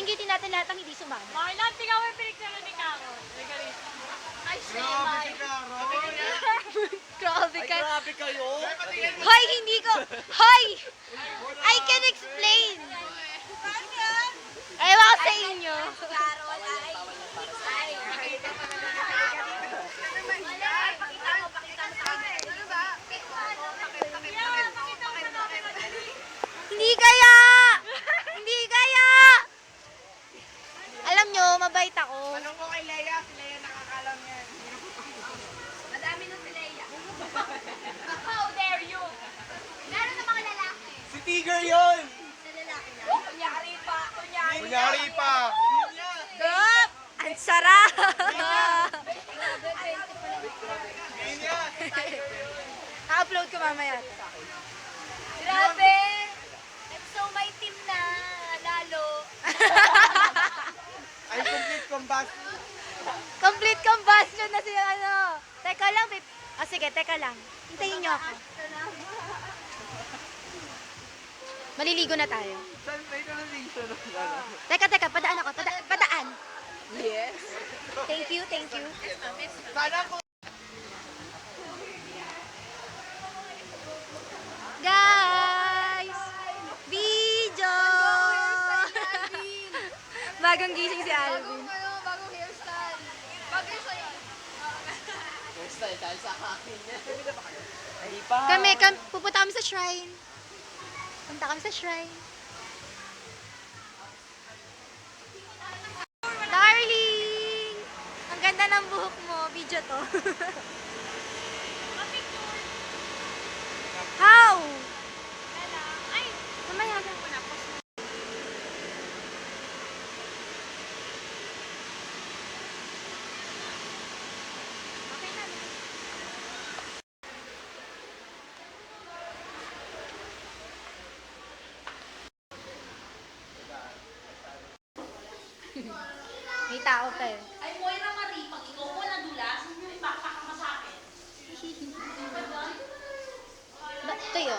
Bibinggitin natin lahat ang hindi sumama. Marlon, tingnan mo yung pinicture ni Carol. Ay, Grabe si Carol! Grabe ka. Grabe kayo! Hoy, hindi ko. Hoy! I can explain. Ewan ko sa inyo. Carol ay... Hindi kaya! Hindi kaya! Alam nyo, mabait ako. Anong ko kay Leia? Si Leia nakakalam yan. Madami na si Leia. How dare you? Lalo na mga lalaki. Si Tiger yun! Sa lalaki na. Kunyari pa. Kunyari pa! Yup! Ang sarap! Yun yan! Na-upload ko mamaya. Grabe! I'm so my team na. Lalo. Ay, complete combust. Complete combustion na siya, ano. Teka lang, sige, teka lang. Hintayin nyo ako. Maliligo na tayo. Saan may transition? Teka, padaan ako. Padaan. Yes. Thank you. Sana po. Guys! Video! Bagong gising si Alvin. Bagong hairstyle. Bagay sa'yo. Hairstyle dahil sa akin niya. Hindi pa. Pupunta kami sa shrine. Punta kami sa shrine. Darling! Ang ganda ng buhok mo. Video to. How? Ay! Mamaya na. May tao pa eh. Ay, Moira Marie, pag ikaw mo nadulas, may pakpak ka sa akin. Ba't ito yun?